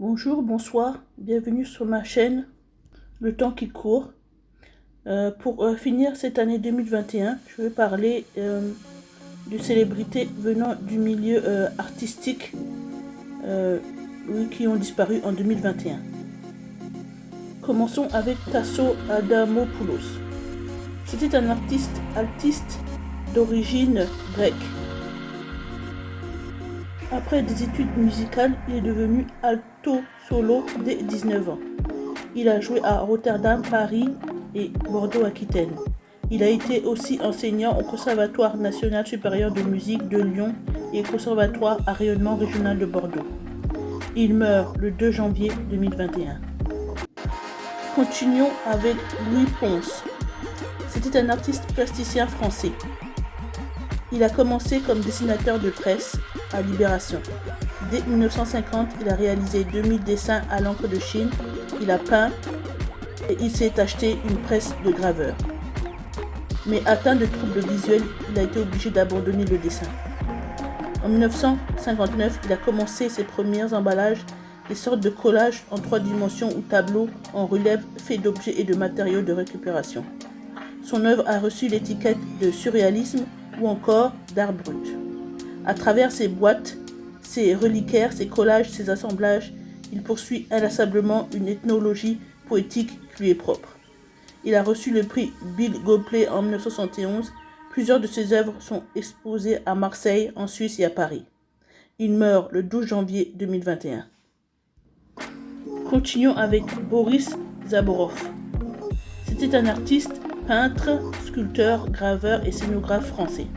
Bonjour, bonsoir, bienvenue sur ma chaîne Le temps qui court. Pour finir cette année 2021, je vais parler de célébrités venant du milieu artistique qui ont disparu en 2021. Commençons avec Tasso Adamopoulos. C'était un artiste d'origine grecque. Après des études musicales, il est devenu alto solo dès 19 ans. Il a joué à Rotterdam, Paris et Bordeaux-Aquitaine. Il a été aussi enseignant au Conservatoire national supérieur de musique de Lyon et au Conservatoire à rayonnement régional de Bordeaux. Il meurt le 2 janvier 2021. Continuons avec Louis Pons. C'était un artiste plasticien français. Il a commencé comme dessinateur de presse à Libération. Dès 1950, il a réalisé 2000 dessins à l'encre de Chine. Il a peint et il s'est acheté une presse de graveur. Mais atteint de troubles visuels, il a été obligé d'abandonner le dessin. En 1959, il a commencé ses premiers emballages, des sortes de collages en 3 dimensions ou tableaux en relief faits d'objets et de matériaux de récupération. Son œuvre a reçu l'étiquette de surréalisme ou encore d'art brut. À travers ses boîtes, ses reliquaires, ses collages, ses assemblages, il poursuit inlassablement une ethnologie poétique qui lui est propre. Il a reçu le prix Bill Gopley en 1971. Plusieurs de ses œuvres sont exposées à Marseille, en Suisse et à Paris. Il meurt le 12 janvier 2021. Continuons avec Boris Zaborov. C'était un artiste, peintre, sculpteur, graveur et scénographe français.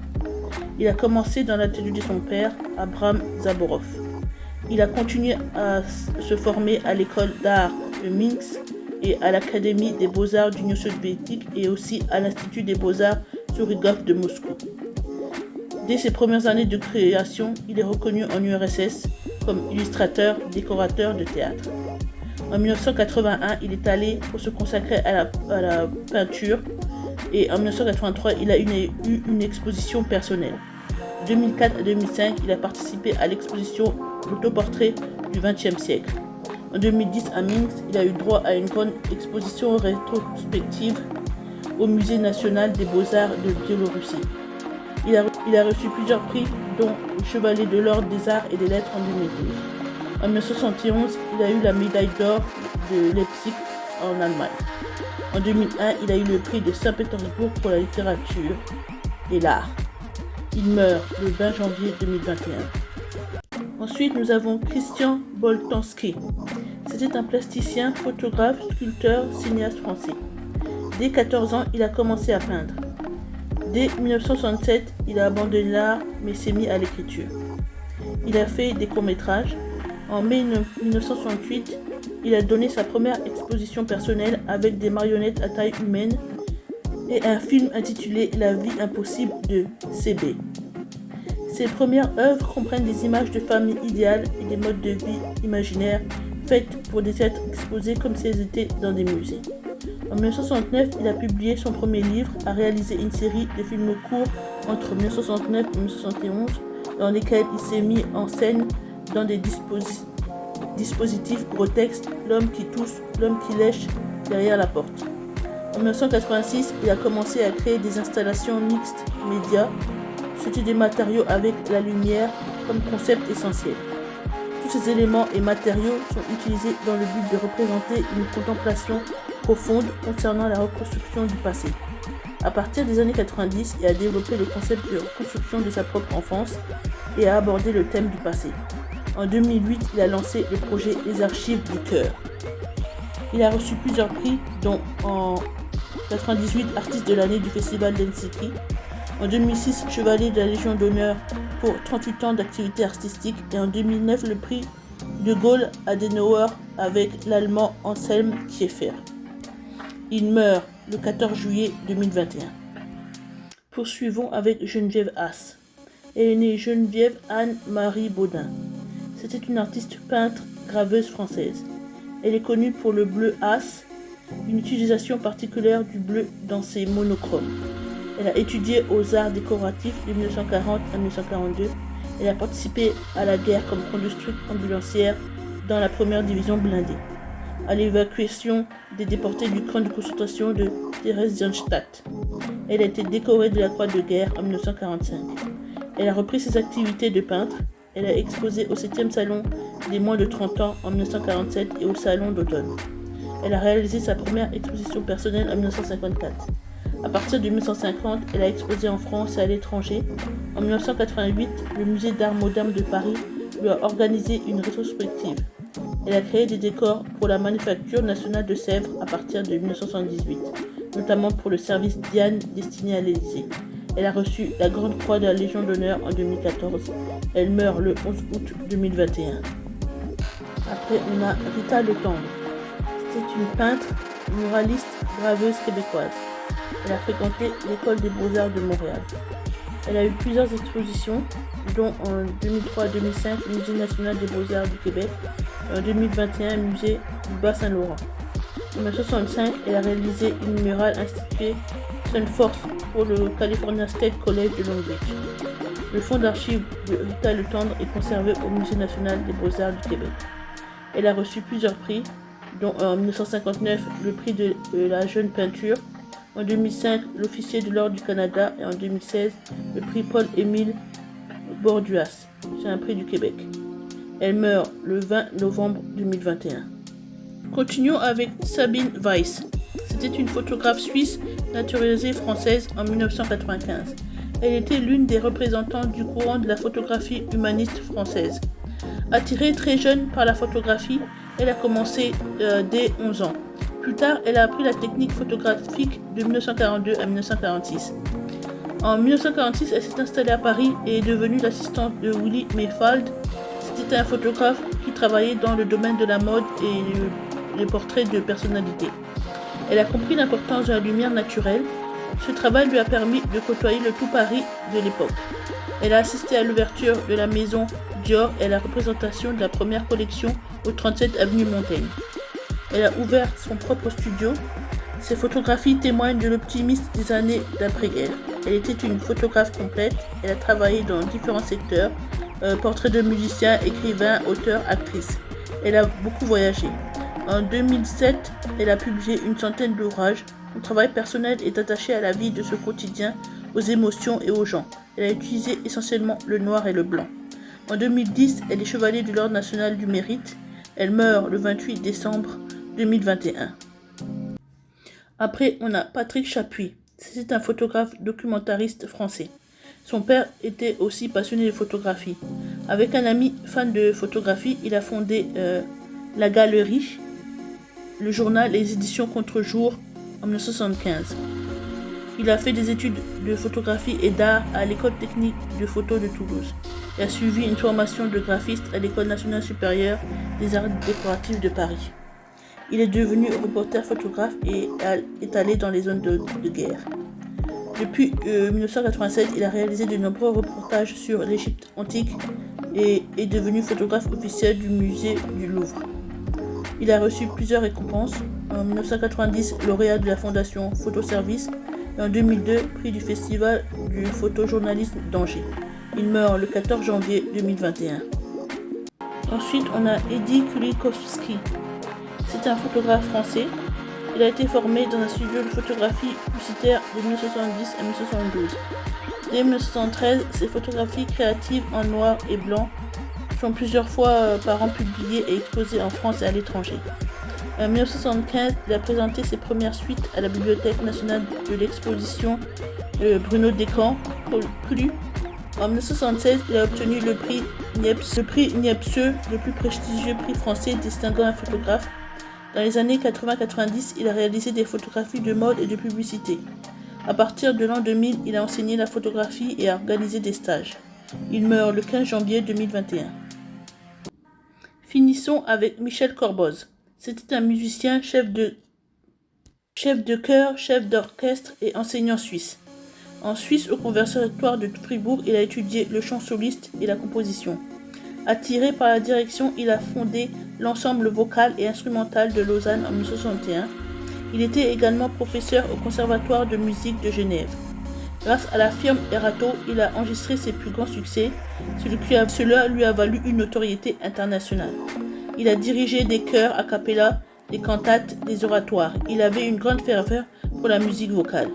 Il a commencé dans l'atelier de son père, Abraham Zaborov. Il a continué à se former à l'école d'art de Minsk et à l'Académie des Beaux-Arts d'Union soviétique et aussi à l'Institut des Beaux-Arts Surigov de Moscou. Dès ses premières années de création, il est reconnu en URSS comme illustrateur, décorateur de théâtre. En 1981, il est allé pour se consacrer à la peinture et en 1983, il a eu une exposition personnelle. De 2004 à 2005, il a participé à l'exposition L'autoportrait du XXe siècle. En 2010, à Minsk, il a eu droit à une grande exposition rétrospective au Musée national des beaux-arts de Biélorussie. Il a reçu plusieurs prix, dont le Chevalier de l'Ordre des Arts et des Lettres en 2012. En 1971, il a eu la médaille d'or de Leipzig en Allemagne. En 2001, il a eu le prix de Saint-Pétersbourg pour la littérature et l'art. Il meurt le 20 janvier 2021. Ensuite, nous avons Christian Boltanski. C'était un plasticien, photographe, sculpteur, cinéaste français. Dès 14 ans, il a commencé à peindre. Dès 1967, il a abandonné l'art mais s'est mis à l'écriture. Il a fait des courts-métrages. En mai 1968, il a donné sa première exposition personnelle avec des marionnettes à taille humaine et un film intitulé La vie impossible de CB. Ses premières œuvres comprennent des images de familles idéales et des modes de vie imaginaires faites pour des êtres exposés comme si elles étaient dans des musées. En 1969, il a publié son premier livre, a réalisé une série de films courts entre 1969 et 1971 dans lesquels il s'est mis en scène dans des dispositifs grotesques, l'homme qui tousse, l'homme qui lèche derrière la porte. En 1986, il a commencé à créer des installations mixtes médias, c'était des matériaux avec la lumière comme concept essentiel. Tous ces éléments et matériaux sont utilisés dans le but de représenter une contemplation profonde concernant la reconstruction du passé. À partir des années 90, il a développé le concept de reconstruction de sa propre enfance et a abordé le thème du passé. En 2008, il a lancé le projet Les Archives du Cœur. Il a reçu plusieurs prix, dont en 1998, artiste de l'année du Festival d'Helsinki. En 2006, chevalier de la Légion d'honneur pour 38 ans d'activité artistique. Et en 2009, le prix de Gaulle Adenauer avec l'allemand Anselm Kiefer. Il meurt le 14 juillet 2021. Poursuivons avec Geneviève Haas. Elle est née Geneviève Anne-Marie Baudin. C'était une artiste peintre, graveuse française. Elle est connue pour le bleu Haas, une utilisation particulière du bleu dans ses monochromes. Elle a étudié aux arts décoratifs de 1940 à 1942. Elle a participé à la guerre comme conductrice ambulancière dans la première division blindée, à l'évacuation des déportés du camp de concentration de Theresienstadt. Elle a été décorée de la Croix de guerre en 1945. Elle a repris ses activités de peintre. Elle a exposé au 7e salon des moins de 30 ans en 1947 et au salon d'automne. Elle a réalisé sa première exposition personnelle en 1954. À partir de 1950, elle a exposé en France et à l'étranger. En 1988, le musée d'art moderne de Paris lui a organisé une rétrospective. Elle a créé des décors pour la Manufacture nationale de Sèvres à partir de 1978, notamment pour le service Diane destiné à l'Élysée. Elle a reçu la Grande Croix de la Légion d'honneur en 2014. Elle meurt le 11 août 2021. Après, on a Rita Letendre. C'est une peintre, muraliste, graveuse québécoise. Elle a fréquenté l'école des beaux-arts de Montréal. Elle a eu plusieurs expositions, dont en 2003-2005 au Musée national des beaux-arts du Québec, en 2021 au Musée du Bas-Saint-Laurent. En 1965, elle a réalisé une murale instituée Sunforce pour le California State College de Long Beach. Le fonds d'archives de Rita Letendre est conservé au Musée national des beaux-arts du Québec. Elle a reçu plusieurs prix, dont en 1959 le prix de la jeune peinture, en 2005 l'officier de l'Ordre du Canada et en 2016 le prix Paul-Émile Borduas, c'est un prix du Québec. Elle meurt le 20 novembre 2021. Continuons avec Sabine Weiss. C'était une photographe suisse naturalisée française en 1995. Elle était l'une des représentantes du courant de la photographie humaniste française. Attirée très jeune par la photographie, elle a commencé dès 11 ans. Plus tard, elle a appris la technique photographique de 1942 à 1946. En 1946, elle s'est installée à Paris et est devenue l'assistante de Willy Mayfald. C'était un photographe qui travaillait dans le domaine de la mode et les portraits de personnalités. Elle a compris l'importance de la lumière naturelle. Ce travail lui a permis de côtoyer le tout Paris de l'époque. Elle a assisté à l'ouverture de la maison Dior et à la représentation de la première collection au 37 avenue Montaigne. Elle a ouvert son propre studio. Ses photographies témoignent de l'optimisme des années d'après-guerre. Elle était une photographe complète. Elle a travaillé dans différents secteurs, portraits de musiciens, écrivains, auteurs, actrices. Elle a beaucoup voyagé. En 2007, elle a publié une centaine d'ouvrages. Son travail personnel est attaché à la vie de ce quotidien, aux émotions et aux gens. Elle a utilisé essentiellement le noir et le blanc. En 2010, elle est chevalier de l'Ordre national du mérite. Elle meurt le 28 décembre 2021. Après, on a Patrick Chapuis. C'est un photographe documentariste français. Son père était aussi passionné de photographie. Avec un ami fan de photographie, il a fondé La Galerie, le journal et les éditions Contre-jour en 1975. Il a fait des études de photographie et d'art à l'école technique de photo de Toulouse. Il a suivi une formation de graphiste à l'école nationale supérieure des arts décoratifs de Paris. Il est devenu reporter photographe et est allé dans les zones de guerre. Depuis 1987, il a réalisé de nombreux reportages sur l'Égypte antique et est devenu photographe officiel du musée du Louvre. Il a reçu plusieurs récompenses. En 1990, lauréat de la fondation Photoservice et en 2002, prix du festival du photojournalisme d'Angers. Il meurt le 14 janvier 2021. Ensuite, on a Eddy Kulikowski. C'est un photographe français. Il a été formé dans un studio de photographie publicitaire de 1970 à 1972. Dès 1973, ses photographies créatives en noir et blanc sont plusieurs fois par an publiées et exposées en France et à l'étranger. En 1975, il a présenté ses premières suites à la Bibliothèque nationale de l'exposition Bruno Descamps, Clu. En 1976, il a obtenu le prix Niepce, le plus prestigieux prix français distinguant un photographe. Dans les années 80-90, il a réalisé des photographies de mode et de publicité. À partir de l'an 2000, il a enseigné la photographie et a organisé des stages. Il meurt le 15 janvier 2021. Finissons avec Michel Corboz. C'était un musicien, chef de chœur, chef d'orchestre et enseignant suisse. En Suisse, au Conservatoire de Fribourg, il a étudié le chant soliste et la composition. Attiré par la direction, il a fondé l'ensemble vocal et instrumental de Lausanne en 1961. Il était également professeur au Conservatoire de musique de Genève. Grâce à la firme Erato, il a enregistré ses plus grands succès, cela lui a valu une notoriété internationale. Il a dirigé des chœurs a cappella, des cantates, des oratoires. Il avait une grande ferveur pour la musique vocale.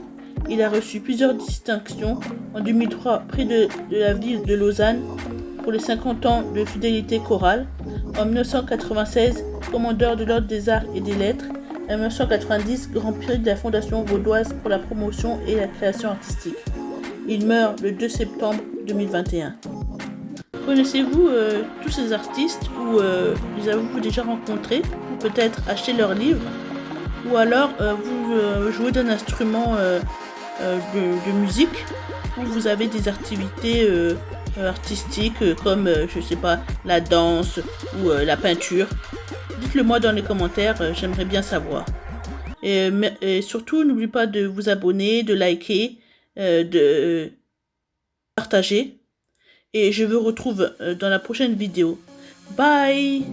Il a reçu plusieurs distinctions. En 2003, près de la ville de Lausanne, pour les 50 ans de fidélité chorale. En 1996, commandeur de l'Ordre des Arts et des Lettres. En 1990, Grand Prix de la Fondation vaudoise pour la promotion et la création artistique. Il meurt le 2 septembre 2021. Connaissez-vous tous ces artistes ou les avez-vous déjà rencontrés ou peut-être acheté leurs livres ou alors vous jouez d'un instrument de musique ou vous avez des activités artistiques comme je sais pas la danse ou la peinture. Dites-le moi dans les commentaires, j'aimerais bien savoir. Et surtout, n'oubliez pas de vous abonner, de liker, de partager. Et je vous retrouve dans la prochaine vidéo. Bye!